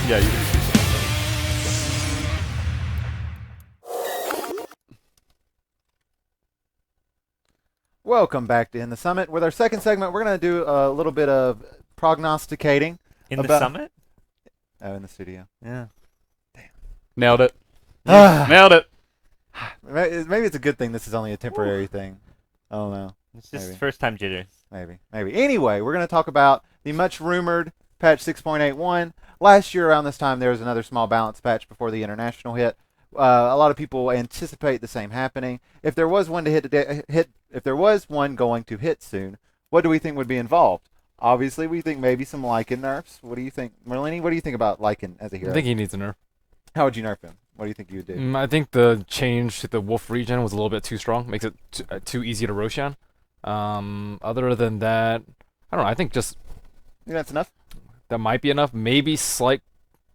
Yeah, you can see some. Welcome back to In the Summit. With our second segment, we're going to do a little bit of prognosticating. In the summit? Oh, in the studio. Yeah. Nailed it. Ah. Nailed it. Maybe it's a good thing this is only a temporary thing. I don't know. It's just Maybe. first time jitters. Maybe. Anyway, we're going to talk about the much rumored patch 6.81. Last year around this time, there was another small balance patch before the international hit. A lot of people anticipate the same happening. If there was one if there was one going to hit soon, what do we think would be involved? Obviously, we think maybe some Lycan nerfs. What do you think, Merlini? What do you think about Lycan as a hero? I think he needs a nerf. How would you nerf him? What do you think you would do? I think the change to the wolf regen was a little bit too strong. Makes it too easy to Roshan. Other than that, I don't know. I think just You think that's enough? that might be enough. Maybe slight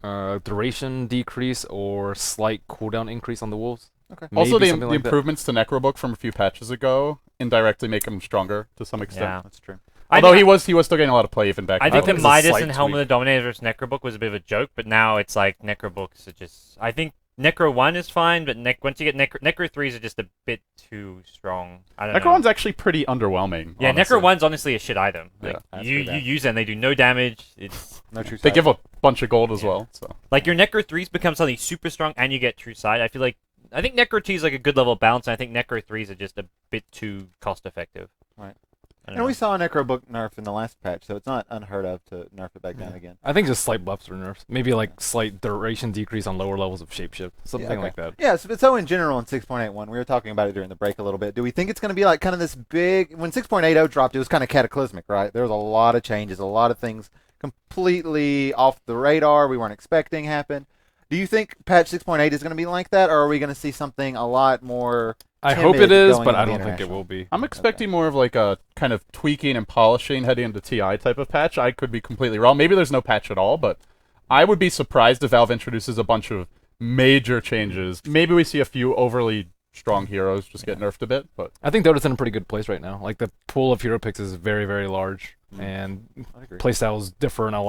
duration decrease or slight cooldown increase on the wolves. Okay. Also, Maybe the something like that. improvements to Necrobook from a few patches ago indirectly make him stronger to some extent. Yeah. That's true. Although he was still getting a lot of play even back. I in think the the it's a Midas slight and Helm of the tweak. Dominator versus Necrobook was a bit of a joke, but now it's like Necrobooks are just... I think Necro 1 is fine, but once you get Necro 3s are just a bit too strong. I don't know. Necro 1's actually pretty underwhelming. Yeah, honestly. Necro 1's honestly a shit item. Like, Yeah, you that's use it and they do no damage. It's No true They sight. give a bunch of gold as Yeah. well. So like your Necro 3s become something super strong and you get true sight. I think Necro 2 is like a good level of balance, and I think Necro 3s are just a bit too cost effective. Right. I don't And we know. saw a Necrobook nerf in the last patch, so it's not unheard of to nerf it back down again. I think just slight buffs or nerfs. Maybe like slight duration decrease on lower levels of shapeshift. Something okay. like that. Yeah, so in general in 6.81, we were talking about it during the break a little bit. Do we think it's going to be like kind of this big... When 6.80 dropped, it was kind of cataclysmic, right? There was a lot of changes, a lot of things completely off the radar we weren't expecting happen. Do you think patch 6.8 is going to be like that, or are we going to see something a lot more I hope timid it is, going but into I the don't think it international? will be. I'm expecting more of like a kind of tweaking and polishing heading into TI type of patch. I could be completely wrong. Maybe there's no patch at all, but I would be surprised if Valve introduces a bunch of major changes. Maybe we see a few overly strong heroes just get nerfed a bit, but I think Dota's in a pretty good place right now. Like the pool of hero picks is very, very large, and I agree. playstyles differ a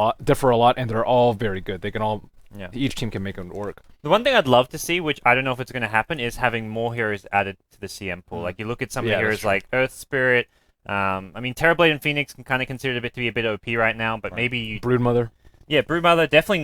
lot, and they're all very good. They can all, Yeah. each team can make them work. The one thing I'd love to see, which I don't know if it's going to happen, is having more heroes added to the CM pool. Like you look at some of Yeah, the that's heroes true. like Earth Spirit. I mean, Terrorblade and Phoenix can kind of consider it to be a bit OP right now, but Right. maybe you... Broodmother. Yeah, Broodmother definitely,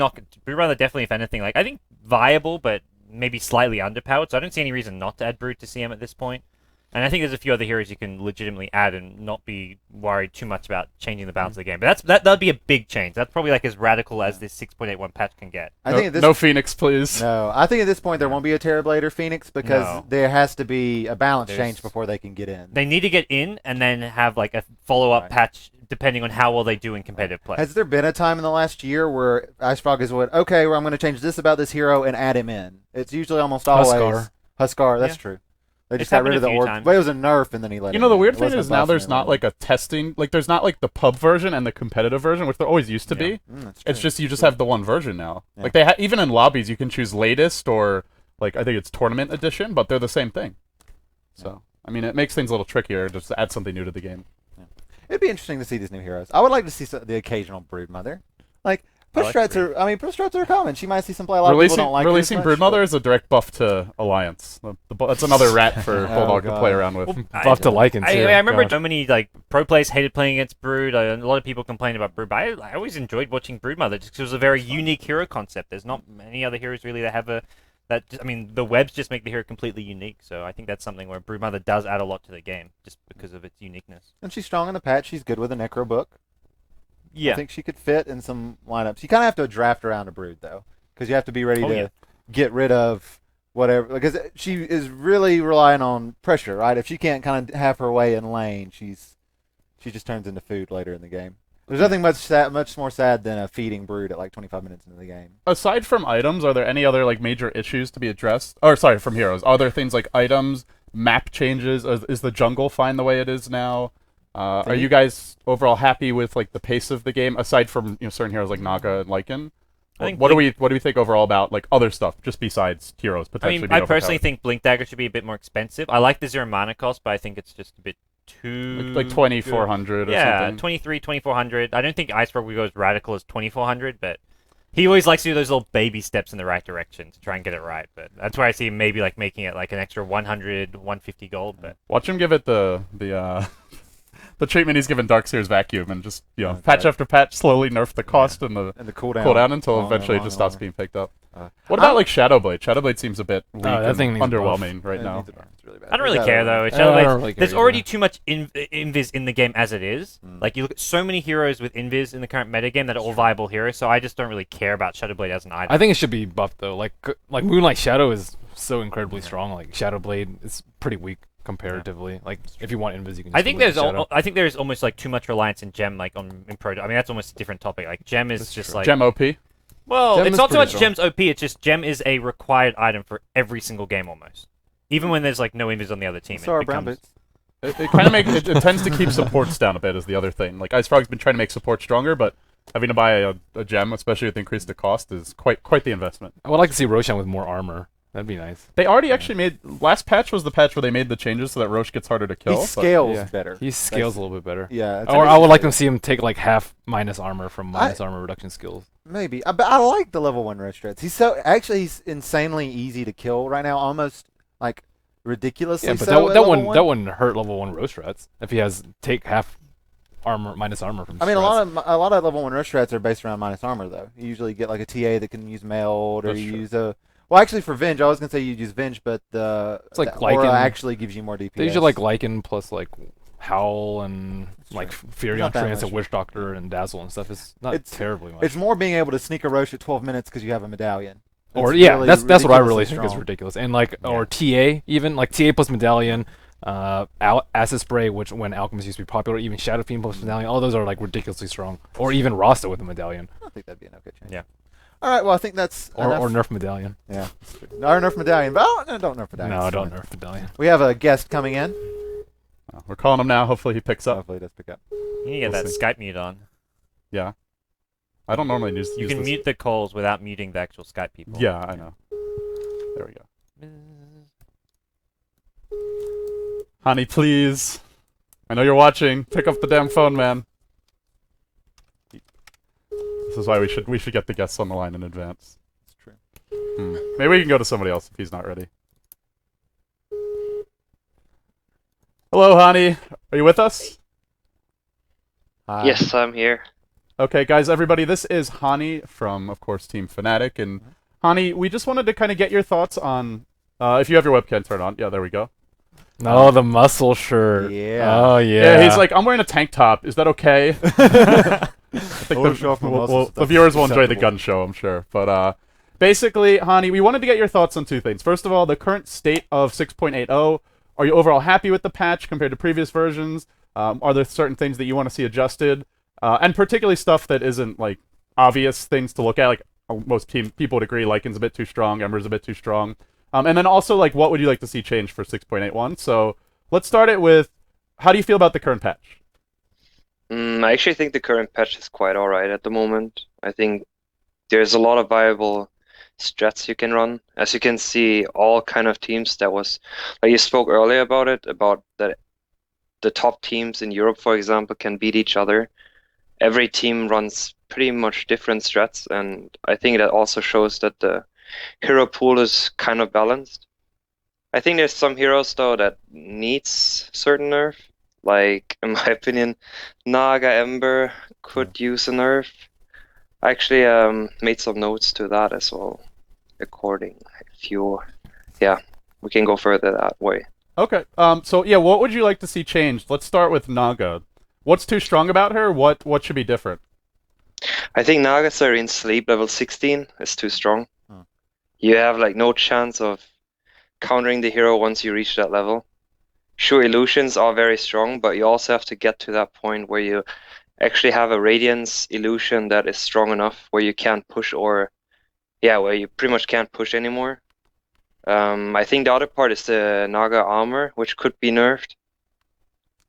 if anything, like I think viable, but maybe slightly underpowered. So I don't see any reason not to add Brood to CM at this point. And I think there's a few other heroes you can legitimately add and not be worried too much about changing the balance of the game. But that'd be a big change. That's probably like as radical as this 6.81 patch can get. I think at this no Phoenix, please. No, I think at this point there won't be a Terrorblade or Phoenix because No. there has to be a balance There's- change before they can get in. They need to get in and then have like a follow-up Right. patch depending on how well they do in competitive play. Has there been a time in the last year where IceFrog has went, okay, well, I'm going to change this about this hero and add him in? It's usually almost always Huskar. That's Yeah. true. They It's just got rid of happened the a few orb. times. But it was a nerf, and then he let You him know, the in. weird It thing wasn't a is now buff there's and not then- like a testing, like there's not like the pub version and the competitive version, which there always used to Yeah. be. That's It's true. just you just have the one version now. Yeah. Like even in lobbies you can choose latest or like I think it's tournament edition, but they're the same thing. So I mean it makes things a little trickier just to add something new to the game. It'd be interesting to see these new heroes. I would like to see the occasional Broodmother. Like, push like strats are. I mean, push strats are common. She might see some play. A lot of people don't like her as releasing much, Broodmother is a direct buff to Alliance. That's another rat for Oh, Bulldog to play God. around with. Well, Buff to Lycan too. I remember God. so many like pro players hated playing against Brood. A lot of people complained about Brood, but I always enjoyed watching Broodmother just because it was a very unique hero concept. There's not many other heroes really that have I mean, the webs just make the hero completely unique. So I think that's something where Broodmother does add a lot to the game just because of its uniqueness. And she's strong in the patch. She's good with a Necro book. Yeah. I think she could fit in some lineups. You kind of have to draft around a Brood though, because you have to be ready Oh, to yeah. get rid of whatever. Because she is really relying on pressure, right? If she can't kind of have her way in lane, she just turns into food later in the game. There's nothing much more sad than a feeding Brood at like 25 minutes into the game. Aside from items, are there any other like major issues to be addressed? Or sorry, from heroes. Are there things like items, map changes? Is the jungle fine the way it is now? Are you guys overall happy with like the pace of the game? Aside from certain heroes like Naga and Lycan, I think what do we think overall about like other stuff just besides heroes I potentially? mean, being I personally overpowered? think Blink Dagger should be a bit more expensive. I like the 0 mana cost, but I think it's just a bit too... like 2,400 or Yeah, something. 2400. I don't think Iceberg would go as radical as 2400, but He always likes to do those little baby steps in the right direction to try and get it right, but that's where I see him maybe like making it like an extra 100, 150 gold. But Watch him give it the the treatment he's given Darkseer's Vacuum, and just Okay. patch after patch, slowly nerf the cost and the And the cooldown. cooldown until longer and eventually it longer just and stops longer. being picked up. Uh, What about like Shadowblade? Shadowblade seems a bit weak that and thing needs underwhelming right It now. needs a nerf. It's really bad. I don't really It's care gotta- though. I don't Shadowblade- really care there's either. already too much invis in the game as it is. Mm. Like you look at so many heroes with invis in the current metagame that are all viable heroes, so I just don't really care about Shadowblade as an item. I think it should be buffed though. Like Moonlight Shadow is so incredibly strong. Like Shadowblade is pretty weak comparatively. Like if you want invis, you can. I just think look at there's Shadow. I think there's almost like too much reliance in Gem like on in Pro. I mean that's almost a different topic. Like Gem is That's just true. like Gem OP. well, Gem it's is not so pretty much strong. Gem's OP. It's just Gem is a required item for every single game almost. Even when there's like no invis on the other team, So are it brown becomes bits. It kind of it tends to keep supports down a bit is the other thing. Like Ice Frog's been trying to make support stronger, but having to buy a gem, especially with increased the cost, is quite the investment. I would like to see Roshan with more armor. That'd be nice. They already actually made last patch was the patch where they made the changes so that Roche gets harder to kill. He but- scales yeah. better. He scales a little bit better. Yeah. it's Or I amazing. would like to see him take like half minus armor from minus armor reduction skills. Maybe. But I like the level 1 rush threats. He's insanely easy to kill right now, almost like ridiculously Yeah, but so. at that level one wouldn't hurt level 1 roast rats if he has take half armor minus armor from. I mean, strats. a lot of level 1 rush threats are based around minus armor though. You usually get like a TA that can use meld, or That's you true. use a. Well, actually, for Venge, I was gonna say you use Venge, but It's like the aura Lycan. actually gives you more DPS. They usually like Lycan plus like Howl and like true. Furion Not that Trance much. and Witch Doctor and Dazzle and stuff. It's not It's- terribly much. It's more being able to sneak a Roche at 12 minutes because you have a medallion. Or It's yeah, really that's what I really ridiculously think is strong. ridiculous. And like Yeah. or TA even like TA plus medallion, acid spray, which when alchemists used to be popular, even Shadow Fiend plus medallion, all those are like ridiculously strong. Or even Rasta with a medallion, I think that'd be an okay change. Yeah. All right. Well, I think that's or enough. nerf medallion. Yeah. Or nerf medallion. But don't nerf medallion. No, It's don't fine. nerf medallion. We have a guest coming in. We're calling him now. Hopefully he picks up. Hopefully it does pick up. you need to get We'll that see. Skype mute on. Yeah. I don't normally use You use can this. mute the calls without muting the actual Skype people. Yeah, I know. There we go. Honey, please. I know you're watching. Pick up the damn phone, man. This is why we should get the guests on the line in advance. It's true. Maybe we can go to somebody else if he's not ready. Hello, Hani. Are you with us? Hi. Yes, I'm here. Okay, guys, everybody, this is Hani from, of course, Team Fnatic. And Hani, we just wanted to kind of get your thoughts on, if you have your webcam turned on. Yeah, there we go. No, the muscle shirt. Yeah. Oh yeah. Yeah, he's like, I'm wearing a tank top. Is that okay? I think I'll show off my muscles. the viewers will That's enjoy the acceptable. gun show, I'm sure. But basically, Hani, we wanted to get your thoughts on two things. First of all, the current state of 6.80. Are you overall happy with the patch compared to previous versions? Are there certain things that you want to see adjusted? And particularly stuff that isn't like obvious things to look at. Like most people would agree, Lycan's a bit too strong, Ember's a bit too strong. And then also, like, what would you like to see change for 6.81? So let's start it with, how do you feel about the current patch? I actually think the current patch is quite alright at the moment. I think there's a lot of viable strats you can run. As you can see, all kind of teams that was, like you spoke earlier about it, about that the top teams in Europe, for example, can beat each other. Every team runs pretty much different strats, and I think that also shows that the hero pool is kind of balanced. I think there's some heroes though that needs certain nerf. Like in my opinion, Naga Ember could use a nerf. I actually made some notes to that as well. According, if you, yeah, we can go further that way. Okay. So yeah, what would you like to see changed? Let's start with Naga. What's too strong about her? What should be different? I think Naga Serene Sleep level 16 is too strong. Hmm. You have like no chance of countering the hero once you reach that level. Sure, illusions are very strong, but you also have to get to that point where you actually have a Radiance illusion that is strong enough where you can't push or, yeah, where you pretty much can't push anymore. I think the other part is the Naga armor, which could be nerfed.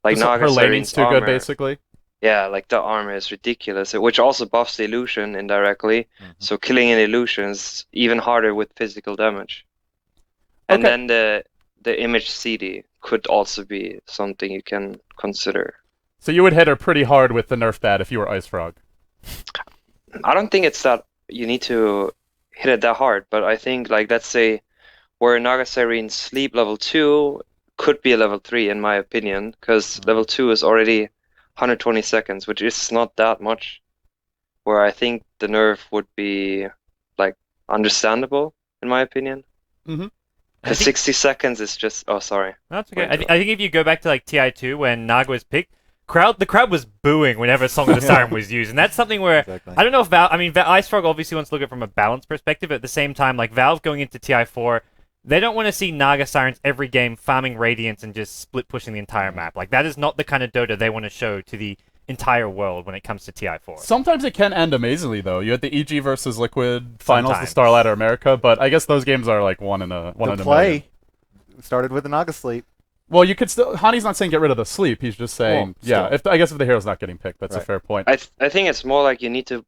Like So Naga her Serene's laning's too armor. good, basically. Yeah, like the armor is ridiculous, which also buffs the illusion indirectly. Mhm. So killing an illusion is even harder with physical damage. And Okay. then the image CD could also be something you can consider. So you would hit her pretty hard with the nerf bat if you were Ice Frog. I don't think it's that you need to hit it that hard. But I think, like, let's say where Naga Siren Sleep level 2 could be a level 3 in my opinion, because level 2 is already 120 seconds, which is not that much. Where I think the nerf would be like understandable in my opinion. Mm-hmm. Because 60 seconds is just, oh, sorry. That's okay. I think if you go back to like TI2 when Naga was picked, the crowd was booing whenever Song of the Siren was used, and that's something where Exactly. I don't know if Valve. I mean, iStruggle obviously wants to look at it from a balance perspective. But at the same time, like Valve going into TI4, they don't want to see Naga Sirens every game farming Radiance and just split pushing the entire map. Like that is not the kind of Dota they want to show to the entire world when it comes to TI4. Sometimes it can end amazingly, though. You had the EG versus Liquid finals, Sometimes. the Star Ladder America, but I guess those games are like one in a The million. play started with the Naga Sleep. Well, you could still. Hani's not saying get rid of the sleep. He's just saying, Well, yeah. I guess if the hero's not getting picked, that's a Right. fair point. I think it's more like you need to,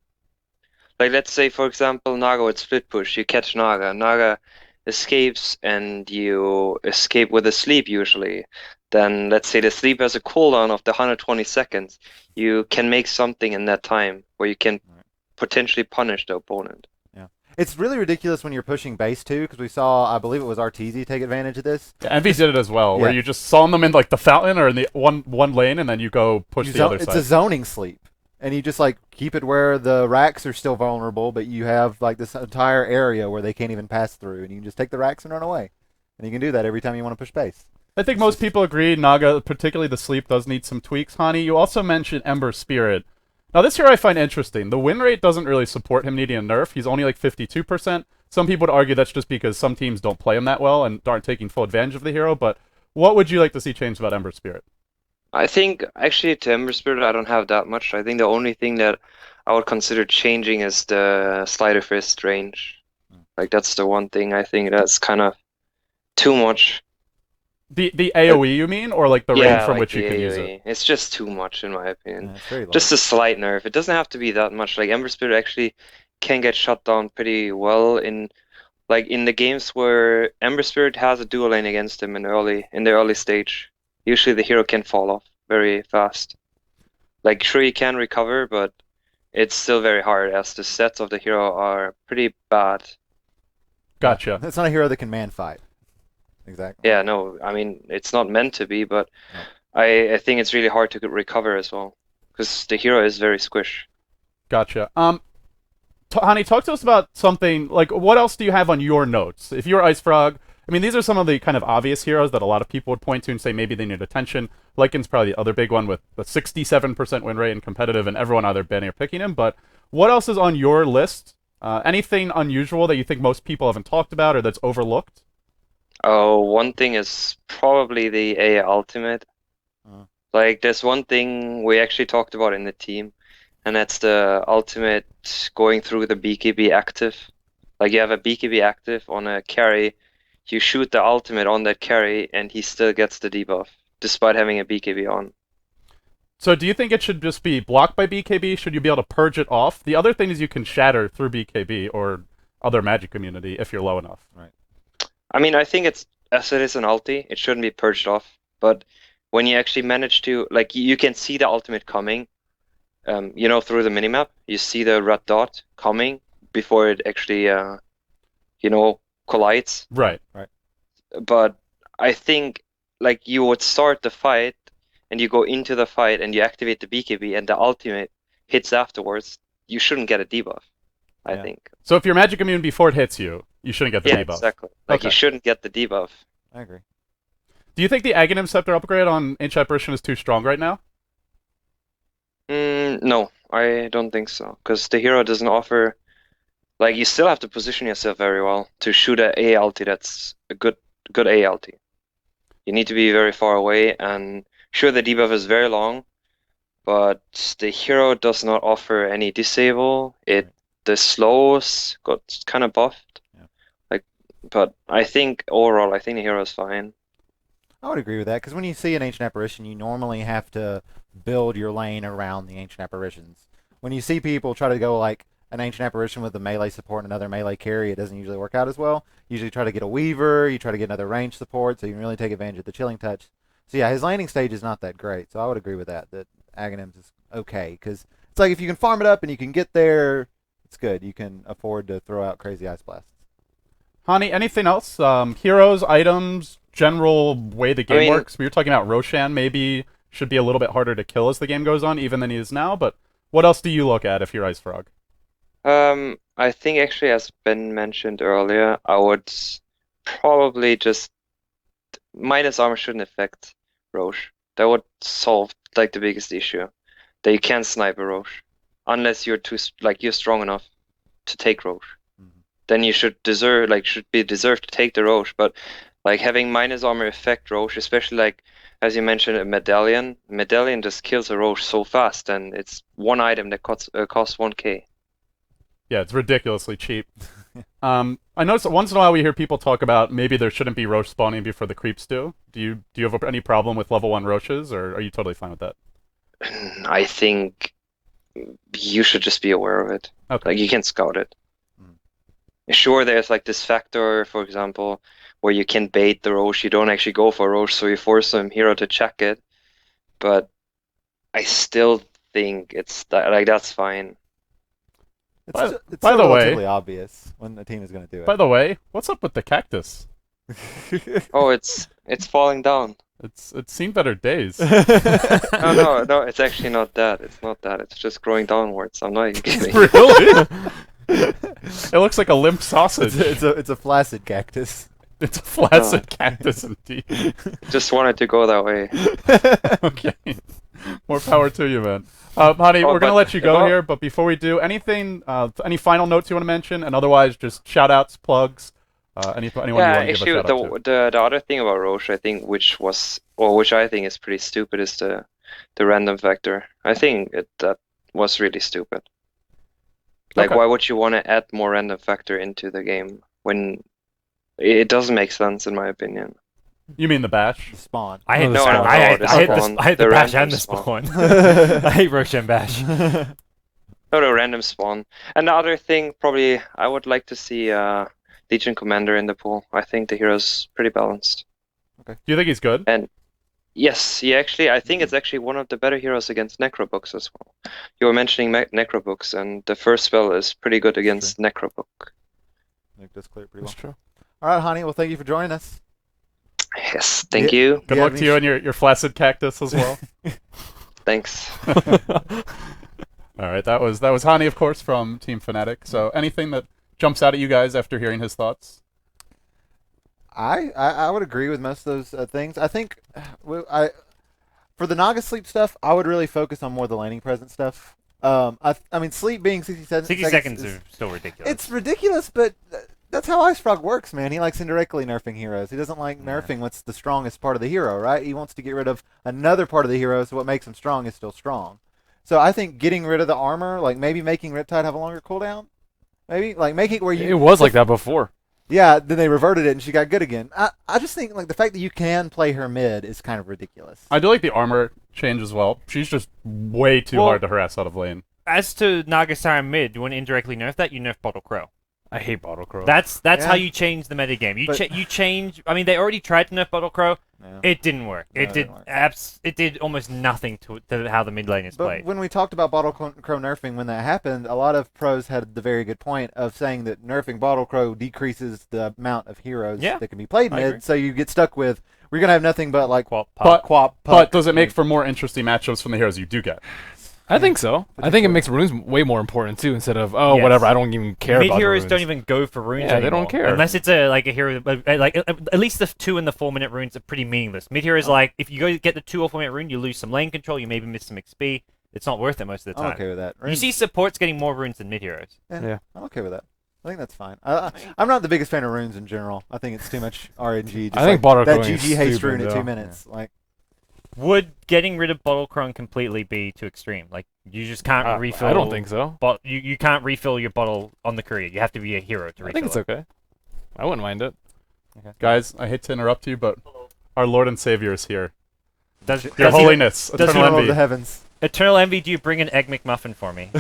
like, let's say, for example, Naga with split push. You catch Naga. Naga escapes and you escape with a sleep usually. Then let's say the sleep has a cooldown of the 120 seconds. You can make something in that time where you can potentially punish the opponent. It's really ridiculous when you're pushing base too, because we saw, I believe it was RTZ take advantage of this. Yeah, Envy did it as well, where Yeah. you just saw them in like the fountain or in the one lane, and then you go push the other It's side. a zoning sleep, and you just like keep it where the racks are still vulnerable, but you have like this entire area where they can't even pass through, and you can just take the racks and run away. And you can do that every time you want to push base. I think most people agree Naga, particularly the sleep, does need some tweaks. Hani, you also mentioned Ember Spirit. Now this here I find interesting. The win rate doesn't really support him needing a nerf. He's only like 52%. Some people would argue that's just because some teams don't play him that well and aren't taking full advantage of the hero, but what would you like to see changed about Ember Spirit? I think actually to Ember Spirit I don't have that much. I think the only thing that I would consider changing is the slider fist range. Like that's the one thing I think that's kind of too much. The AoE you mean, or like the range from like which you the can use AoE. it? It's just too much in my opinion. Yeah, it's very low. Just a slight nerf. It doesn't have to be that much. Like Ember Spirit actually can get shut down pretty well in the games where Ember Spirit has a dual lane against him in the early stage. Usually the hero can fall off very fast. Like sure you can recover, but it's still very hard as the sets of the hero are pretty bad. Gotcha. It's not a hero that can man fight. Exactly. Yeah, no, I mean it's not meant to be, but No. I think it's really hard to recover as well because the hero is very squish. Gotcha. Hani, talk to us about something, like, what else do you have on your notes? If you're Ice Frog, I mean, these are some of the kind of obvious heroes that a lot of people would point to and say maybe they need attention. Lycan's probably the other big one with the 67% win rate in competitive and everyone either banning or picking him, but what else is on your list? Anything unusual that you think most people haven't talked about or that's overlooked? Oh, one thing is probably the A ultimate. Like, there's one thing we actually talked about in the team, and that's the ultimate going through the BKB active. Like, you have a BKB active on a carry, you shoot the ultimate on that carry, and he still gets the debuff, despite having a BKB on. So do you think it should just be blocked by BKB? Should you be able to purge it off? The other thing is you can shatter through BKB or other magic immunity if you're low enough. I mean, I think it's, as it is an ulti, it shouldn't be purged off, but when you actually manage to, like, you can see the ultimate coming, through the minimap, you see the red dot coming before it actually, collides. Right. But I think, like, you would start the fight, and you go into the fight, and you activate the BKB, and the ultimate hits afterwards, you shouldn't get a debuff, I think. So if you're magic immune before it hits you, you shouldn't get the Yeah, debuff. exactly. Like, Okay. you shouldn't get the debuff. I agree. Do you think the Aghanim Scepter upgrade on Ancient Apparition is too strong right now? No, I don't think so. Because the hero doesn't offer... Like, you still have to position yourself very well to shoot a ulti that's a good A ulti. You need to be very far away, and sure, the debuff is very long, but the hero does not offer any disable. The slows got kind of buffed. Yeah. But I think overall, I think the hero is fine. I would agree with that, because when you see an Ancient Apparition, you normally have to build your lane around the Ancient Apparitions. When you see people try to go like an Ancient Apparition with a melee support and another melee carry, it doesn't usually work out as well. You usually try to get a Weaver, you try to get another range support, so you can really take advantage of the Chilling Touch. So yeah, his landing stage is not that great, so I would agree with that Aghanim's is okay, because it's like if you can farm it up and you can get there, it's good. You can afford to throw out crazy ice blasts. Hani, anything else? Heroes, items, general way the game works. We were talking about Roshan maybe should be a little bit harder to kill as the game goes on, even than he is now. But what else do you look at if you're Ice Frog? I think actually, as Ben mentioned earlier, I would probably just minus armor shouldn't affect Roche. That would solve like the biggest issue. That you can't snipe a Roche unless you're you're strong enough to take Roche. Then you should be deserved to take the Roche. But like having minus armor affect Roche, especially like as you mentioned, a medallion just kills a Roche so fast, and it's one item that costs 1k. Yeah, it's ridiculously cheap. I notice that once in a while we hear people talk about maybe there shouldn't be Roche spawning before the creeps do. Do you have any problem with level 1 Roches, or are you totally fine with that? I think you should just be aware of it. Okay. Like you can scout it. Sure, there's like this factor, for example, where you can bait the Roche. You don't actually go for Roche, so you force some hero to check it. But I still think that's fine. It's by the way, relatively obvious when the team is going to do it. By the way, what's up with the cactus? Oh, it's falling down. It's seen better days. No, it's actually not that. It's not that. It's just growing downwards. I'm not even kidding. Really? It looks like a limp sausage. It's a flaccid cactus. It's a flaccid cactus indeed. Just wanted to go that way. Okay. More power to you, man. Hani, we're gonna let you go here, but before we do, anything, any final notes you want to mention, and otherwise just shout-outs, plugs, anyone you want to give a shout-out to. The other thing about Roche, I think, which I think is pretty stupid, is the random factor. I think that was really stupid. Like, Okay. why would you want to add more random factor into the game when it doesn't make sense, in my opinion? You mean the bash? The spawn. I hate No, the the spawn. spawn. I hate the spawn. I hate The the bash random and the spawn. spawn. I hate Roshan bash. No, the random spawn. And the other thing, probably, I would like to see Legion Commander in the pool. I think the hero's pretty balanced. Do you think he's good? And yes, I think it's actually one of the better heroes against Necrobooks as well. You were mentioning Necrobooks, and the first spell is pretty good against Necrobook. Make this clear pretty well. That's true. All right, Hani. Well, thank you for joining us. Yes, thank you. Good luck to you and your flaccid cactus as well. Thanks. All right, that was Hani, of course, from Team Fnatic. So anything that jumps out at you guys after hearing his thoughts? I would agree with most of those things. I think for the Naga sleep stuff, I would really focus on more the laning presence stuff. I mean, sleep being 60 seconds are still ridiculous. It's ridiculous, but that's how Ice Frog works, man. He likes indirectly nerfing heroes. He doesn't like nerfing what's the strongest part of the hero, right? He wants to get rid of another part of the hero, so what makes him strong is still strong. So I think getting rid of the armor, like maybe making Riptide have a longer cooldown, maybe like making it where you. It was like that before. Yeah, then they reverted it and she got good again. I just think like the fact that you can play her mid is kind of ridiculous. I do like the armor change as well. She's just way too hard to harass out of lane. As to Nagasara mid, you want to indirectly nerf that, you nerf Bottle Crow. I hate Bottle Crow. That's Yeah. how you change the metagame. You change. I mean, they already tried to nerf Bottle Crow. Yeah. It didn't work. No, It didn't did work. It did almost nothing to how the mid lane is But played. when we talked about Bottle Crow nerfing when that happened, a lot of pros had the very good point of saying that nerfing Bottle Crow decreases the amount of heroes that can be played I agree. mid, so you get stuck with we're gonna have nothing but like Quap, But- Quap, But Puck. does it make for more interesting matchups from the heroes you do get? I think so. I think it makes runes way more important too, instead of whatever. I don't even care Mid about the heroes runes. don't even go for runes Yeah, they anymore. don't care. Unless it's a hero like at least the 2 and the 4 minute runes are pretty meaningless. Mid heroes like if you go get the 2 or 4 minute rune, you lose some lane control, you maybe miss some XP. It's not worth it most of the I'm time. okay with that. You see supports getting more runes than mid heroes. Yeah. I'm okay with that. I think that's fine. I'm not the biggest fan of runes in general. I think it's too much RNG. Just I think like Bottle that Crowing is GG haste stupid, rune at though. 2 minutes. Like Would getting rid of Bottle Crown completely be too extreme? Like you just can't refill. I don't think so. But you can't refill your bottle on the career. You have to be a hero to refill. I think it's okay. I wouldn't mind it. Guys, I hate to interrupt you, but our Lord and Savior is here. Does Your Holiness, does Eternal General of Envy. the heavens. Eternal Envy, do you bring an Egg McMuffin for me?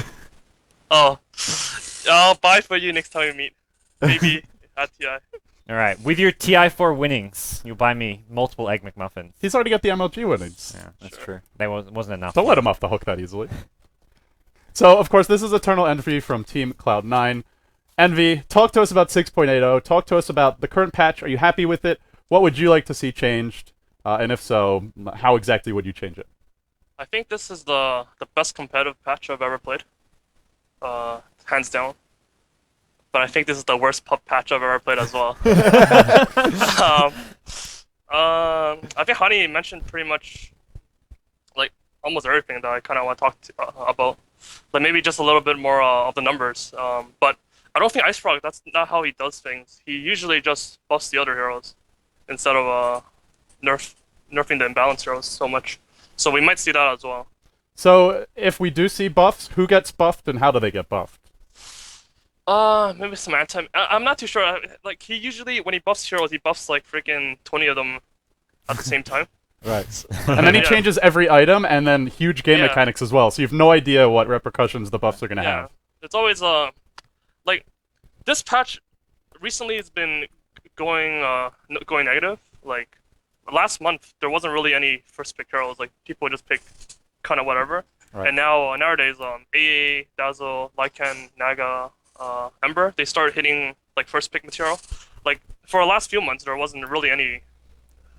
Oh, I'll buy for you next time we meet. Maybe at TI. All right, with your TI4 winnings, you'll buy me multiple Egg McMuffins. He's already got the MLG winnings. Yeah, That's true. that wasn't enough. Don't let him off the hook that easily. So, of course, this is Eternal Envy from Team Cloud9. Envy, talk to us about 6.80. Talk to us about the current patch. Are you happy with it? What would you like to see changed? And if so, how exactly would you change it? I think this is the best competitive patch I've ever played, hands down. But I think this is the worst pub patch I've ever played as well. I think Honey mentioned pretty much like almost everything that I kind of want to talk about. Like maybe just a little bit more of the numbers. But I don't think Ice Frog. That's not how he does things. He usually just buffs the other heroes instead of nerfing the imbalanced heroes so much. So we might see that as well. So, if we do see buffs, who gets buffed and how do they get buffed? Maybe some anti. I'm not too sure. Like he usually, when he buffs heroes, he buffs like freaking 20 of them at the same time. Right. And then he Yeah. changes every item and then huge game Yeah. mechanics as well. So you have no idea what repercussions the buffs are going to Yeah, have. it's always like this patch recently has been going negative. Like last month, there wasn't really any first pick heroes. Like people just pick kind of whatever. Right. And now nowadays, AA, Dazzle, Lycan, Naga, Ember, they start hitting like first pick material. Like for the last few months, there wasn't really any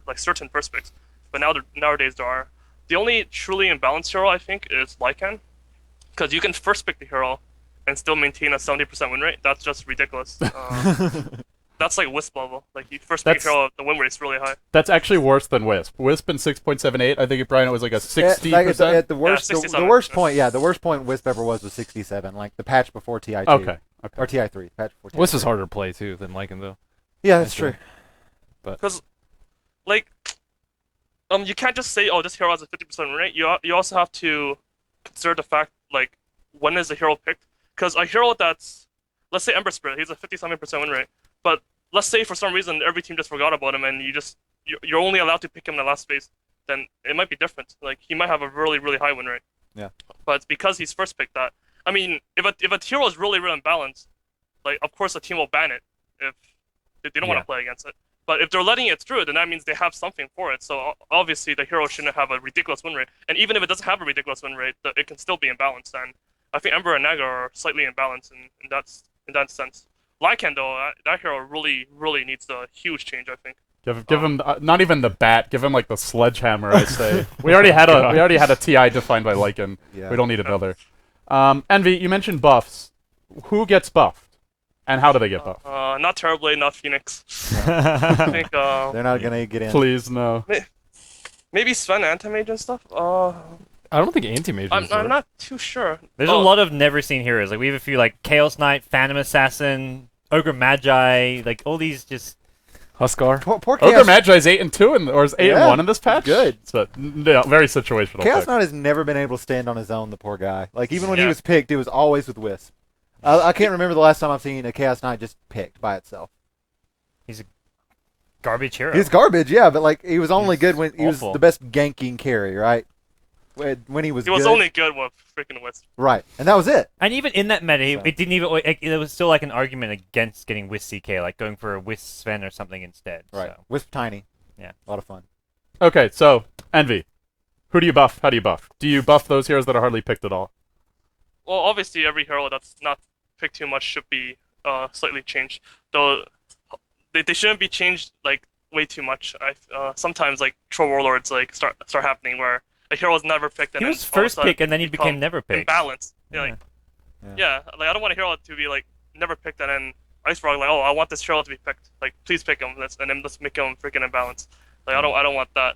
like certain first picks, but nowadays there are. The only truly imbalanced hero I think is Lycan, because you can first pick the hero and still maintain a 70% win rate. That's just ridiculous. That's like Wisp level. Like you first pick a hero, the win rate's really high. That's actually worse than Wisp. Wisp in 6.78, I think, Brian, it was like a 60%. At the worst, Yeah, the 67. worst point, the worst point Wisp ever was 67. Like the patch before TI2. Okay. Or TI3. Patch before TI3. Wisp is harder to play too than Lycan though. Yeah, that's true. Because, like, you can't just say, oh, this hero has a 50% win rate. You also have to consider the fact, like, when is the hero picked? Because a hero that's, let's say Ember Spirit, he's a 57% win rate. But let's say for some reason every team just forgot about him and you're only allowed to pick him in the last phase, then it might be different. Like, he might have a really, really high win rate. Yeah. But because he's first picked that, I mean, if a hero is really, really unbalanced, like, of course a team will ban it if they don't want to play against it. But if they're letting it through, then that means they have something for it. So obviously the hero shouldn't have a ridiculous win rate. And even if it doesn't have a ridiculous win rate, it can still be imbalanced. And I think Ember and Naga are slightly imbalanced in that sense. Lycan though, that hero really, really needs a huge change, I think. Give him not even the bat. Give him like the sledgehammer. I say. We already had a TI defined by Lycan. Yeah. We don't need another. Envy, you mentioned buffs. Who gets buffed, and how do they get buffed? Not Terrorblade, not Phoenix. I think They're not gonna get in. Please no. maybe Sven Anti-Mage and stuff. I don't think anti-mage. I'm not too sure. There's a lot of never seen heroes. Like we have a few like Chaos Knight, Phantom Assassin, Ogre Magi, like all these just. Huskar. Poor Ogre Chaos, Magi's 8-2 or is 8-1 in this patch. good. So yeah, very situational. Chaos pick. Knight has never been able to stand on his own. The poor guy. Like even when he Yeah. was picked, it was always with Wisp. I can't remember the last time I've seen a Chaos Knight just picked by itself. Garbage hero. He's garbage, yeah, but like he was only good when he was awful. the best ganking carry, right? When he was He was good. only good with freaking Wisp. Right, and that was it. And even in that meta, So. it didn't even. There was still like an argument against getting Wisp CK, like going for a Wisp Sven or something instead. Right, So. Wisp tiny. Yeah. A lot of fun. Okay, so Envy, who do you buff? How do you buff? Do you buff those heroes that are hardly picked at all? Well, obviously every hero that's not picked too much should be slightly changed. Though they shouldn't be changed like way too much. Sometimes like Troll Warlords like start happening where a hero was never picked and He then was all of a first sudden pick and then he became never picked. imbalanced. Yeah, Yeah. like I don't want a hero to be like never picked and then Ice Frog like, oh, I want this hero to be picked. Like please pick him. And then let's make him freaking imbalanced. Like I don't want that.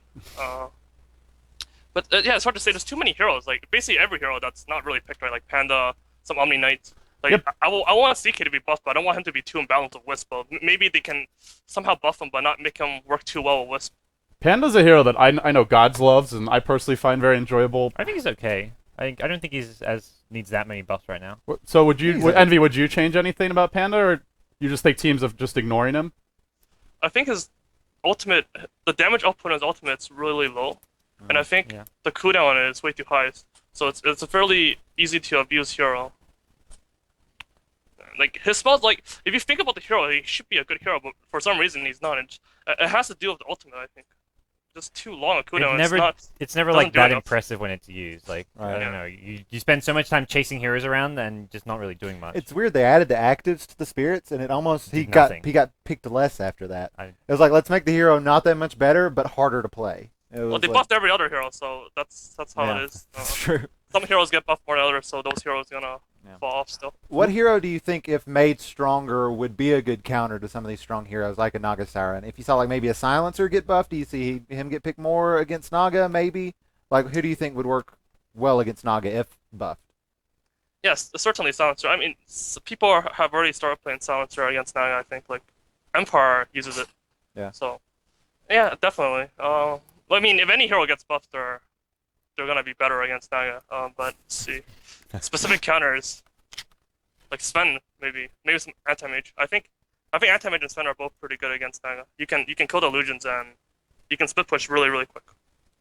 But yeah, it's hard to say. There's too many heroes. Like basically every hero that's not really picked right, like Panda, some Omni Knights. Like Yep. I want CK to be buffed, but I don't want him to be too imbalanced with Wisp. But maybe they can somehow buff him, but not make him work too well with Wisp. Panda's a hero that I know Gods loves, and I personally find very enjoyable. I think he's okay. I don't think he's needs that many buffs right now. So would you, He's Envy, would you change anything about Panda, or you just take teams of just ignoring him? I think his ultimate, the damage output on his ultimate's really low, and I think Yeah. the cooldown on it is way too high. So it's a fairly easy to abuse hero. Like his spells, like if you think about the hero, he should be a good hero, but for some reason he's not. It has to do with the ultimate, I think. just too long a cooldown. It's never doesn't like do that enough. impressive when it's used. Like I Right. don't know, you spend so much time chasing heroes around and just not really doing much. It's weird. They added the actives to the spirits, and it almost he Did got nothing. he got picked less after that. I- It was like, let's make the hero not that much better, but harder to play. It Well, was they like- buffed every other hero, so that's how Yeah. it is. It's true. Some heroes get buffed more than others, so those heroes gonna Yeah. fall off still. What hero do you think, if made stronger, would be a good counter to some of these strong heroes like a Naga Siren? If you saw like maybe a Silencer get buffed, do you see him get picked more against Naga? Maybe. Like, who do you think would work well against Naga if buffed? Yes, certainly Silencer. I mean, people have already started playing Silencer against Naga. I think like Empire uses it. Yeah. So, yeah, definitely. I mean, if any hero gets buffed, they're gonna be better against Naga. But let's see, specific counters like Sven, maybe some anti-mage. I think anti-mage and Sven are both pretty good against Naga. You can kill the illusions and you can split push really quick.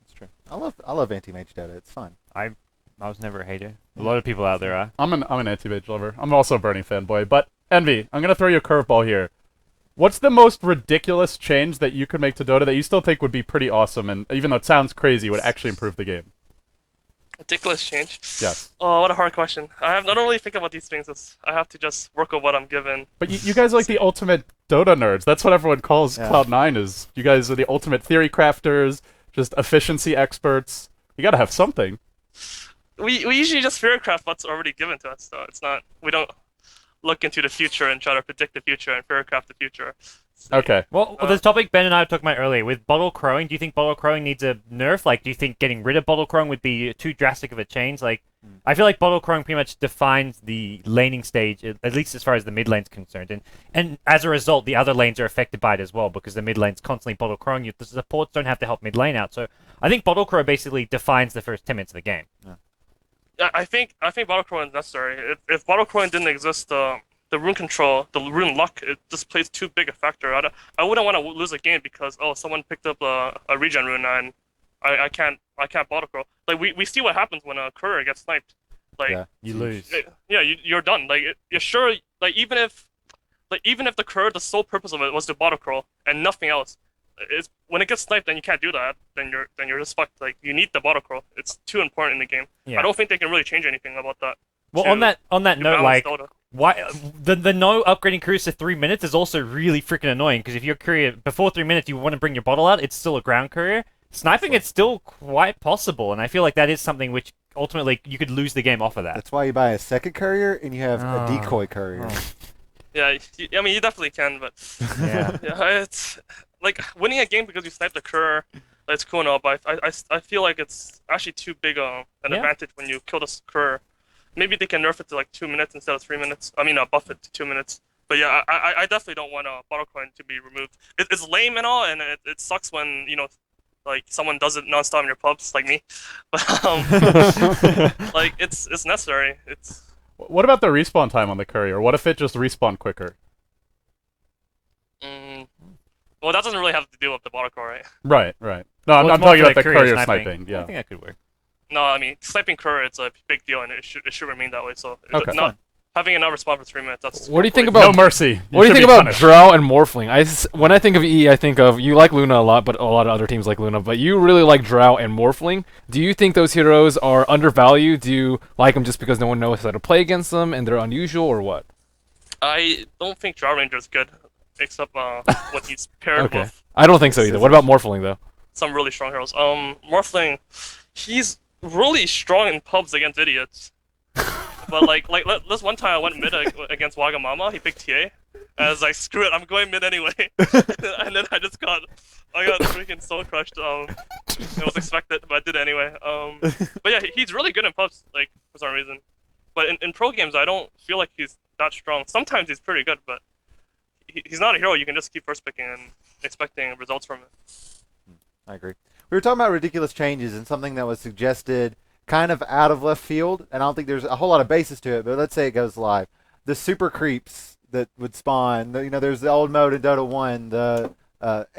That's true. I love anti-mage Dota. It's fun. I was never a hater. A lot of people out there are. I'm an anti-mage lover. I'm also a Bernie fanboy. But Envy, I'm gonna throw you a curveball here. What's the most ridiculous change that you could make to Dota that you still think would be pretty awesome, and even though it sounds crazy, would actually improve the game? Ridiculous change. Yes. Oh, what a hard question. I don't really think about these things. I have to just work with what I'm given. But you guys are like the ultimate Dota nerds. That's what everyone calls Yeah. Cloud9 is. You guys are the ultimate theory crafters, just efficiency experts. You gotta have something. We usually just fearcraft what's already given to us, though. It's not. We don't look into the future and try to predict the future and fearcraft the future. Okay. Well, the topic Ben and I were talking about earlier, with bottle crowing, do you think bottle crowing needs a nerf? Like, do you think getting rid of bottle crowing would be too drastic of a change? Like, I feel like bottle crowing pretty much defines the laning stage, at least as far as the mid lane's concerned. And as a result, the other lanes are affected by it as well, because the mid lane's constantly bottle crowing. The supports don't have to help mid lane out. So I think bottle crow basically defines the first 10 minutes of the game. Yeah, I think bottle crowing is necessary. If bottle crowing didn't exist, the rune control, the rune luck, it just plays too big a factor. I wouldn't want to lose a game because someone picked up a regen rune and I can't bottle crow. Like we see what happens when a courier gets sniped. Like Yeah. You lose. you're done. Like you're sure. Like even if the courier, the sole purpose of it was to bottle crow and nothing else. It's when it gets sniped and you can't do that, then you're just fucked. Like you need the bottle crow. It's too important in the game. Yeah. I don't think they can really change anything about that. Well, to- on that to note, balance like, Dota. why the no upgrading couriers to 3 minutes is also really freaking annoying, because if your courier before 3 minutes you want to bring your bottle out, it's still a ground courier. Sniping it's still quite possible, and I feel like that is something which ultimately you could lose the game off of that. That's why you buy a second courier and you have a Oh. decoy courier. Oh. Yeah, I mean you definitely can, but Yeah. yeah, it's like winning a game because you sniped the courier. That's cool enough, but I feel like it's actually too big an Yeah. advantage when you kill this courier. Maybe they can nerf it to like 2 minutes instead of 3 minutes. I mean, buff it to 2 minutes. But yeah, I definitely don't want a bottle coin to be removed. It's lame and all, and it sucks when like someone does it nonstop in your pubs like me. But like it's necessary. It's What about the respawn time on the courier? What if it just respawned quicker? well, that doesn't really have to do with the bottle core, right? Right. No, I'm Well, it's talking more about for the courier sniping. I Yeah. think that could work. No, I mean sniping courier, it's a big deal, and it should remain that way. So Okay. not having it not respond for 3 minutes. That's What do you think really- No about mercy. What do you should think be about punished. Drow and Morphling? When I think of EE, I think of you like Luna a lot, but a lot of other teams like Luna. But you really like Drow and Morphling. Do you think those heroes are undervalued? Do you like them just because no one knows how to play against them and they're unusual, or what? I don't think Draw Ranger is good, except when he's paired Okay. with I don't think so either. What about Morphling though? some really strong heroes. Morphling, he's really strong in pubs against idiots. But like this one time I went mid against Wagamama, he picked TA. And I was like, screw it, I'm going mid anyway. And then I got freaking soul crushed. It was expected, but I did it anyway. But yeah, he's really good in pubs, like for some reason. But in pro games, I don't feel like he's that strong. Sometimes he's pretty good, but he's not a hero you can just keep first picking and expecting results from it. I agree. We were talking about ridiculous changes and something that was suggested kind of out of left field, and I don't think there's a whole lot of basis to it, but let's say it goes live. The super creeps that would spawn, there's the old mode in Dota 1, the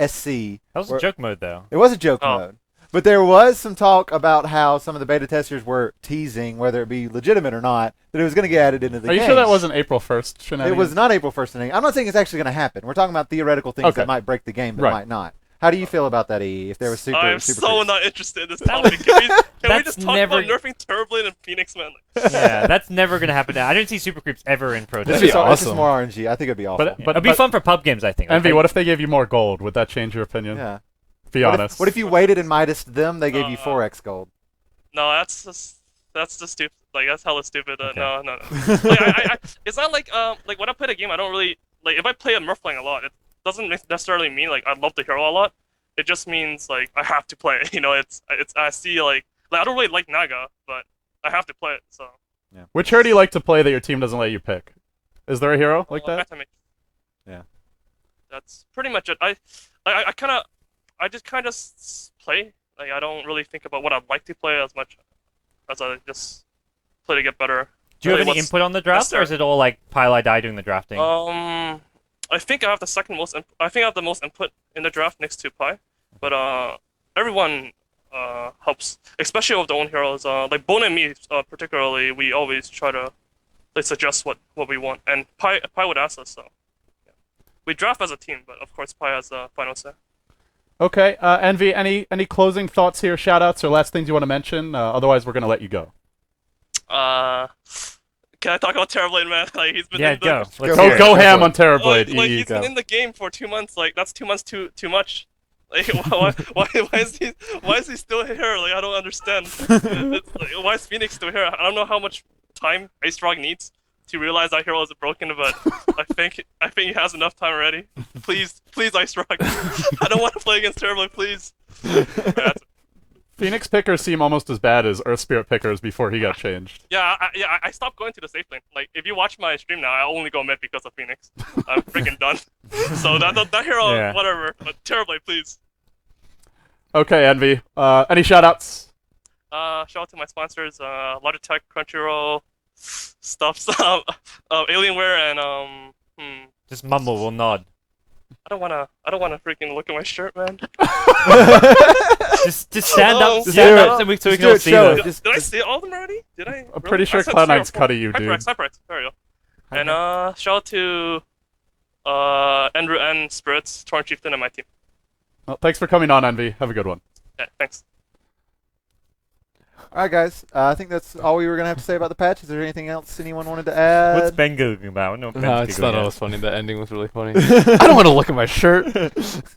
SC. That was a joke mode, though. It was a joke Oh. mode. But there was some talk about how some of the beta testers were teasing, whether it be legitimate or not, that it was going to get added into the Are game. you sure that wasn't April 1st It shenanigans? was not April 1st. I'm not saying it's actually going to happen. We're talking about theoretical things Okay. that might break the game, but Right. might not. How do you feel about that, E? If there was super, I'm super so creeps? not interested in this topic. Can we That's just talk never- about nerfing Turboblade and Phoenix, man? Yeah, that's never gonna happen. I don't see super creeps ever in Pro. That'd It's be just, it's just awesome. more RNG. I think it'd be awful. But It'd be fun for pub games, I think. Envy, what if they gave you more gold? Would that change your opinion? yeah. Be honest. What if you waited and Midased them? They gave you 4x gold. No, that's just stupid. Like that's hella stupid. Okay. No. Like, it's not like when I play the game, I don't really like if I play a Murpling a lot. It doesn't necessarily mean like I love the hero a lot. It just means like I have to play it. You know, it's I see like I don't really like Naga, but I have to play it. So. Which hero do you like to play that your team doesn't let you pick? Is there a hero like that? Metamage. Yeah. That's pretty much it. I just kind of play. Like I don't really think about what I'd like to play as much as I just play to get better. Do you have Really, any what's input on the draft, or is it all like Pile Die doing the drafting? I think I have the second most. I think I have the most input in the draft next to Pi, but everyone helps, especially with their own heroes. Like Bone and me, particularly, we always try to like suggest what we want, and Pi would ask us. So yeah. We draft as a team, but of course Pi has the final say. Okay, Envy, any closing thoughts here, shout-outs, or last things you want to mention? Otherwise, we're going to let you go. Can I talk about Terrorblade, man? Like he's been Yeah, in the, go. Let's Go hear Go, it. go for ham it. on Terrorblade. like EE. he's been in the game for 2 months. Like that's 2 months too much. Like why is he still here? Like I don't understand. It's, like, why is Phoenix still here? I don't know how much time Ice Rock needs to realize that hero is broken, but I think he has enough time already. Please Ice Rock. I don't want to play against Terrorblade, please. That's- Phoenix pickers seem almost as bad as Earth Spirit pickers before he got changed. I stopped going to the safe lane. Like if you watch my stream now, I only go mid because of Phoenix. I'm freaking done. So that hero, Yeah. whatever. But Terrorblade, please. Okay, Envy. Any shout-outs? Shout out to my sponsors, Logitech, Crunchyroll, stuffs, Alienware, and Just mumble, we'll nod. I don't wanna freaking look at my shirt, man. Just stand up, Just stand do up, it. so we Just can do all it, see show them. it. Just- Did I say all of them already? Did I? I'm pretty sure I said Cloud9's 3 or 4. cutting you, dude. Hyperx. There you go. And shout out to Andrew and Spirits, Torn Chieftain, and my team. Well, thanks for coming on, Envy. Have a good one. Yeah, thanks. All right, guys. I think that's all we were gonna have to say about the patch. Is there anything else anyone wanted to add? What's Ben giggling about? No, No, I just thought it was funny. The ending was really funny. I don't want to look at my shirt.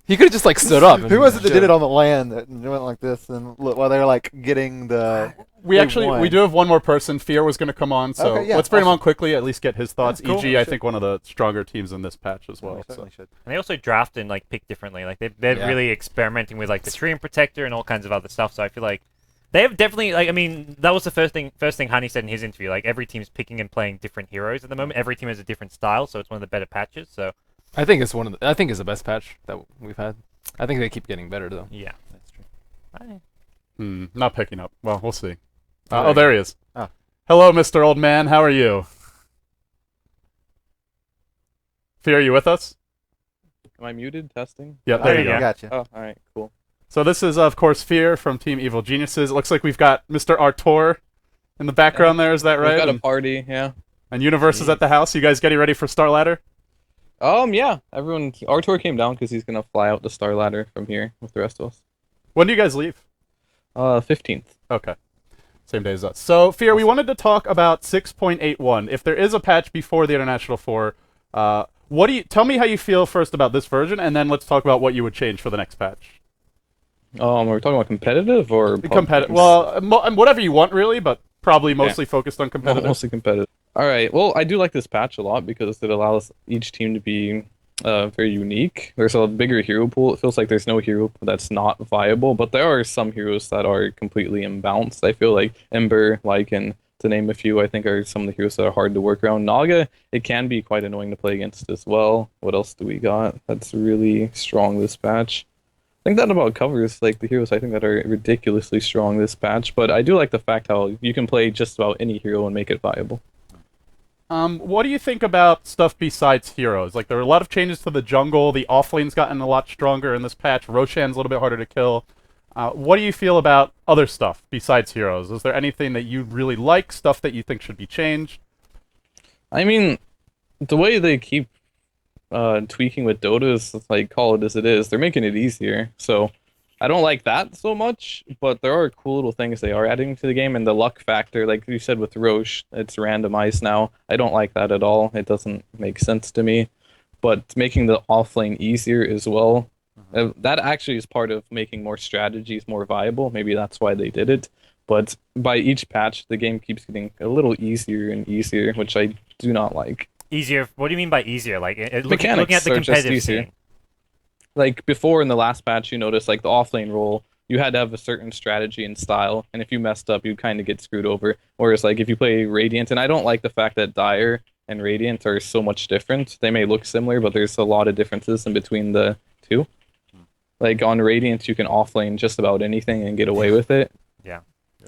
He could have just like stood up. Who was it that did it on the land that went like this and look, while they were like getting the? We They won. do have one more person. Fear was going to come on, so Okay, yeah, let's bring him awesome. on quickly. At least get his thoughts. cool. EG, I think one of the stronger teams in this patch as well. We So. certainly should. And they also draft and like pick differently. Like they're Yeah. really experimenting with like the Treant Protector and all kinds of other stuff. So I feel like they have definitely like I mean that was the first thing Hani said in his interview. Like every team's picking and playing different heroes at the moment. Every team has a different style, so it's one of the better patches. So I think it's I think it's the best patch that we've had. I think they keep getting better though. yeah. That's true. Not picking up. Well, we'll see. There Oh, you there he is. Oh. Hello, Mr. Old Man. How are you? Fear, are you with us? Am I muted? Testing? Yeah, Oh, there you yeah. go. Gotcha. Oh, alright, cool. So this is, of course, Fear from Team Evil Geniuses. It looks like we've got Mr. Artur in the background there. Is that right? We've got a And, party, yeah. and Universe is at the house. You guys getting ready for Star Ladder? Yeah. Everyone, Artur came down because he's gonna fly out the Star Ladder from here with the rest of us. When do you guys leave? 15th. Okay. Same day as us. So, Fear, we wanted to talk about 6.81. If there is a patch before the International 4, what do you tell me how you feel first about this version, and then let's talk about what you would change for the next patch. Are we talking about competitive or pub Competitive. games? Well, whatever you want, really, but probably mostly focused on competitive. Mostly competitive. Alright, well, I do like this patch a lot because it allows each team to be very unique. There's a bigger hero pool. It feels like there's no hero pool that's not viable, but there are some heroes that are completely imbalanced. I feel like Ember, Lycan, to name a few, I think are some of the heroes that are hard to work around. Naga, it can be quite annoying to play against as well. What else do we got that's really strong this patch? I think that about covers like the heroes I think that are ridiculously strong this patch, but I do like the fact how you can play just about any hero and make it viable. What do you think about stuff besides heroes? Like, there are a lot of changes to the jungle. The offlane's gotten a lot stronger in this patch. Roshan's a little bit harder to kill. What do you feel about other stuff besides heroes? Is there anything that you really like, stuff that you think should be changed? I mean, the way they keep tweaking with Dota is like call it as it is. They're making it easier. So I don't like that so much, but there are cool little things they are adding to the game, and the luck factor, like you said with Roche, it's randomized now. I don't like that at all. It doesn't make sense to me. But making the offlane easier as well, that actually is part of making more strategies more viable. Maybe that's why they did it. But by each patch, the game keeps getting a little easier and easier, which I do not like. Easier? What do you mean by easier? Like Mechanics looking at the are just competitive easier. scene. Like before in the last patch, you notice like the offlane role, you had to have a certain strategy and style, and if you messed up, you'd kind of get screwed over. Whereas like if you play Radiant, and I don't like the fact that Dire and Radiant are so much different. They may look similar, but there's a lot of differences in between the two. Like on Radiant, you can offlane just about anything and get away with it. Yeah.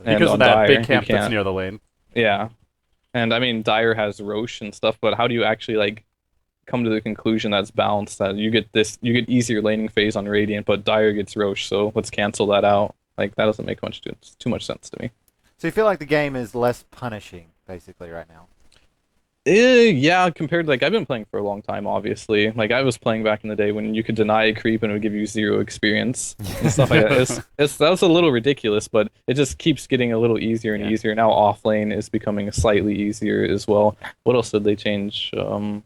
And Because on of that Dire, big you camp that's can't. near the lane. Yeah. And I mean, Dire has Roche and stuff, but how do you actually like come to the conclusion that's balanced, that you get easier laning phase on Radiant, but Dire gets Roche, so let's cancel that out. Like that doesn't make too much sense to me. So you feel like the game is less punishing, basically, right now? Yeah, compared to, like, I've been playing for a long time, obviously. Like, I was playing back in the day when you could deny a creep and it would give you 0 experience and stuff like that. That was a little ridiculous, but it just keeps getting a little easier and easier. Now offlane is becoming slightly easier as well. What else did they change? Well,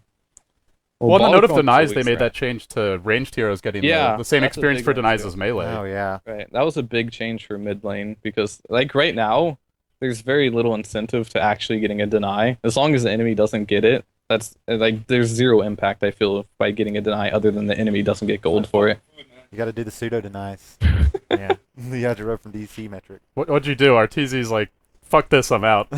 in the note of Balrog's denies, they always made ran. that change to ranged heroes getting Yeah, the same that's a experience big for one, denies too. as melee. Oh, yeah. Right, that was a big change for mid lane because, like, right now, there's very little incentive to actually getting a deny. As long as the enemy doesn't get it, that's like there's 0 impact, I feel, by getting a deny other than the enemy doesn't get gold for it. You got to do the pseudo denies. Yeah. You have to roll from DC metric. What'd you do? Arteezy's like, fuck this, I'm out.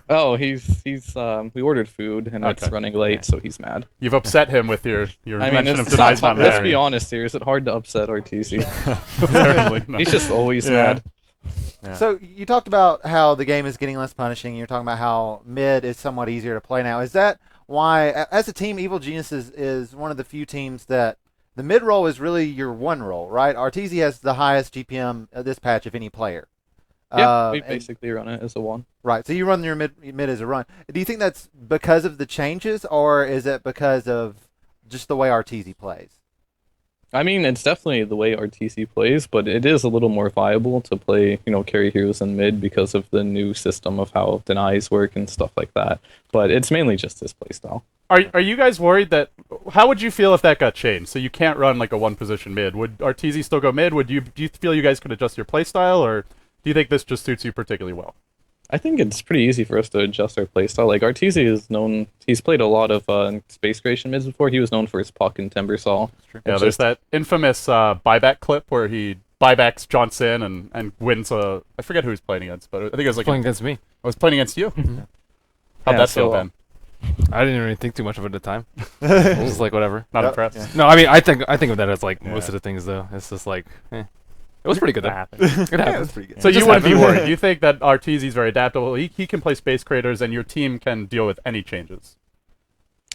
Oh, he's we ordered food and it's Okay. running late, so he's mad. You've upset him with your I mean, mention of it's denies not let's there. be honest here. Is it hard to upset RTC? Apparently, no. He's just always Yeah. mad. Yeah. So you talked about how the game is getting less punishing. You're talking about how mid is somewhat easier to play now. Is that why, as a team, Evil Geniuses is one of the few teams that the mid role is really your one role, right? Arteezy has the highest GPM this patch of any player. Yeah, we and- basically run it as a 1. Right. So you run your mid as a run. Do you think that's because of the changes, or is it because of just the way Arteezy plays? I mean, it's definitely the way RTC plays, but it is a little more viable to play, carry heroes in mid because of the new system of how denies work and stuff like that. But it's mainly just his playstyle. Are you guys worried that? How would you feel if that got changed? So you can't run like a one position mid. Would Arteezy still go mid? Do you feel you guys could adjust your playstyle, or do you think this just suits you particularly well? I think it's pretty easy for us to adjust our playstyle. Like, RTC is known, he's played a lot of space creation mids before. He was known for his puck and Timbersaw. Yeah, there's that infamous buyback clip where he buybacks Johnson and wins a. I forget who he's playing against, but I think it was like Playing against me. I was playing against you. How'd Yeah, that so, feel, Ben? I didn't really think too much of it at the time. It was just like whatever. Not Yep. impressed. Yeah. No, I mean I think of that as like most Yeah. of the things though. It's just like, it was pretty good That though. happened. It Yeah, happened. that's pretty good. So It you just wouldn't be happened. worried. You think that Arteezy's very adaptable. He can play space creators, and your team can deal with any changes.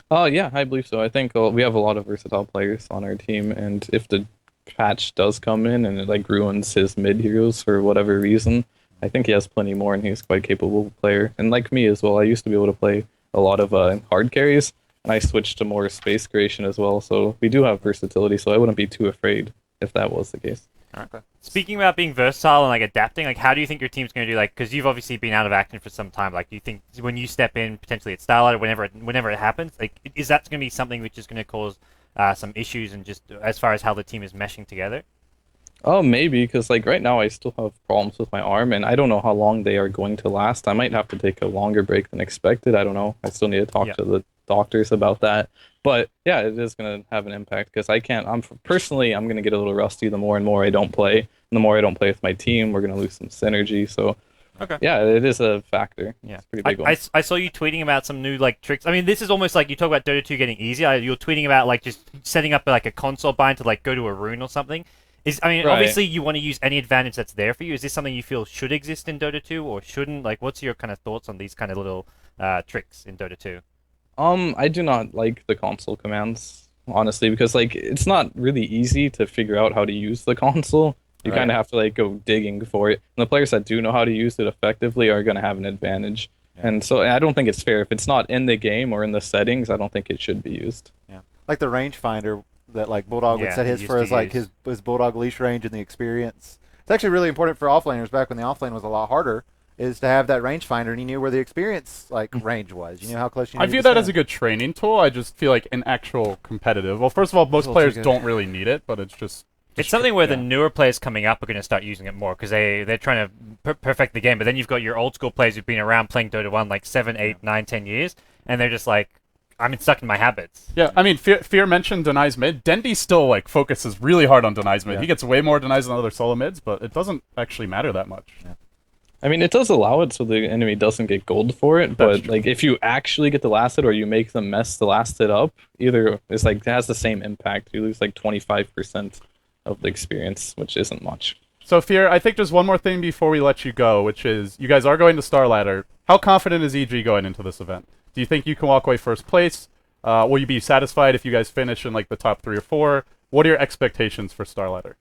Oh, yeah, I believe so. I think we have a lot of versatile players on our team, and if the patch does come in and it like ruins his mid heroes for whatever reason, I think he has plenty more, and he's quite a capable player. And like me as well, I used to be able to play a lot of hard carries, and I switched to more space creation as well. So we do have versatility, so I wouldn't be too afraid if that was the case. Speaking about being versatile and like adapting, like how do you think your team's going to do? Like, because you've obviously been out of action for some time. Like, do you think when you step in, potentially at Starlight, or whenever it happens, like, is that going to be something which is going to cause some issues and just as far as how the team is meshing together? Oh, maybe, because like right now I still have problems with my arm, and I don't know how long they are going to last. I might have to take a longer break than expected. I don't know. I still need to talk Yeah. to the doctors about that. But yeah, it is going to have an impact because I can't. I'm going to get a little rusty the more and more I don't play. And the more I don't play with my team, we're going to lose some synergy. So Okay. yeah, it is a factor. Yeah, It's a pretty big one. I saw you tweeting about some new like tricks. I mean, this is almost like you talk about Dota 2 getting easier. You're tweeting about like just setting up like a console bind to like go to a rune or something. Right. Obviously you want to use any advantage that's there for you. Is this something you feel should exist in Dota 2 or shouldn't? Like, what's your kind of thoughts on these kind of little tricks in Dota 2? I do not like the console commands, honestly, because like it's not really easy to figure out how to use the console. You Right. kind of have to like go digging for it. And the players that do know how to use it effectively are going to have an advantage. And so I don't think it's fair if it's not in the game or in the settings. I don't think it should be used. like the rangefinder that like Bulldog would Yeah, set he his used for to his like use. his Bulldog leash range and the experience. It's actually really important for offlaners back when the offlane was a lot harder. Is to have that rangefinder and you knew where the experience like range was. You knew how close you. I needed view to that as a stand. good training tool. I just feel like in actual competitive. Well, first of all, most It'll players take it. don't really need it, but it's just. It's something where the yeah. newer players coming up are going to start using it more because they're trying to perfect the game. But then you've got your old school players who've been around playing Dota 1 like 7, 8, 9, 10 years, and they're just like, I'm stuck in my habits. Yeah, I mean, Fear mentioned denies mid. Dendy still like focuses really hard on denies mid. Yeah. He gets way more denies than other solo mids, but it doesn't actually matter that much. I mean, it does allow it so the enemy doesn't get gold for it, That's but true. like if you actually get the last hit or you make them mess the last hit up, either it's like it has the same impact. You lose like 25% of the experience, which isn't much. So Fear, I think just one more thing before we let you go, which is you guys are going to Star Ladder. How confident is EG going into this event? Do you think you can walk away first place? Will you be satisfied if you guys finish in like the top 3 or 4? What are your expectations for Star Ladder?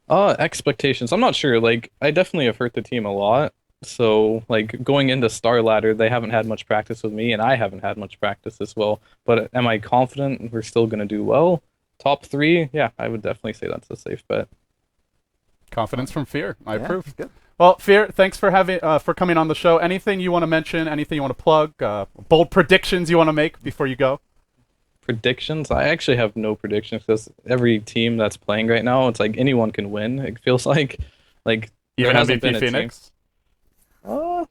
Expectations. I'm not sure. Like, I definitely have hurt the team a lot. So, like, going into Star Ladder, they haven't had much practice with me, and I haven't had much practice as well. But am I confident we're still going to do well? Top 3? Yeah, I would definitely say that's a safe bet. Confidence from Fear. I Yeah, approve. good. Well, Fear, thanks for coming on the show. Anything you want to mention? Anything you want to plug? Bold predictions you want to make before you go? Predictions? I actually have no predictions because every team that's playing right now, it's like anyone can win. It feels like there Even hasn't been MVP a team. Phoenix?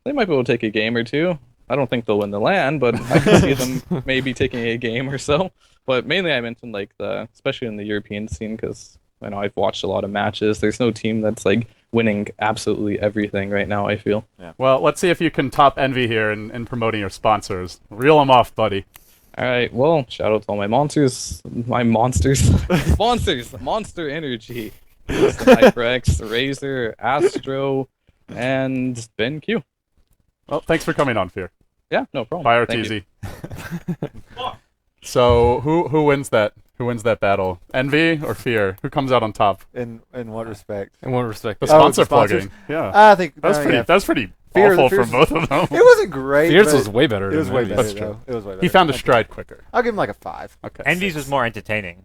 They might be able to take a game or two. I don't think they'll win the LAN, but I can see them maybe taking a game or so. But mainly, I mentioned like especially in the European scene, because I know I've watched a lot of matches. There's no team that's like winning absolutely everything right now, I feel. Well, let's see if you can top Envy here in promoting your sponsors. Reel them off, buddy. All right, well, shout out to all my monsters, sponsors, Monster Energy, HyperX, Razer, Astro, and Ben Q. Well, thanks for coming on, Fear. Yeah, no problem. Bye, Thank you. RTZ. So who wins that? Who wins that battle? Envy or Fear? Who comes out on top? In what respect? In what respect? The Oh, sponsor the sponsors? plugging. Yeah. I think That's pretty. yeah. That's pretty Fear- awful Fear's- from both of them. It wasn't great. Fierce but was way better. It was than way Envy's. better. That's true. Though. It was way better. He found a Okay. stride quicker. I'll give him like a 5. Okay. Envy's was more entertaining.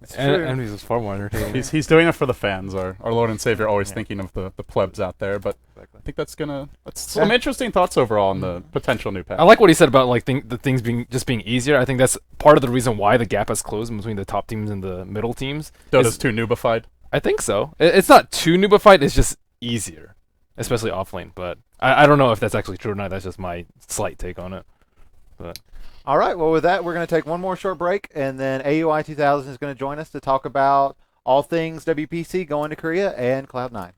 It's And true. Envy's was far more entertaining. He's doing it for the fans. Our Lord and Savior always Yeah. thinking of the plebs out there. But Exactly. I think that's some interesting thoughts overall on the potential new patch. I like what he said about like the things being easier. I think that's part of the reason why the gap has closed between the top teams and the middle teams. Dota's is- too noobified. I think so. It's not too noobified. It's just easier, especially off lane. But I don't know if that's actually true or not. That's just my slight take on it. But All right. Well, with that, we're going to take one more short break, and then AUI 2000 is going to join us to talk about all things WPC going to Korea and Cloud9.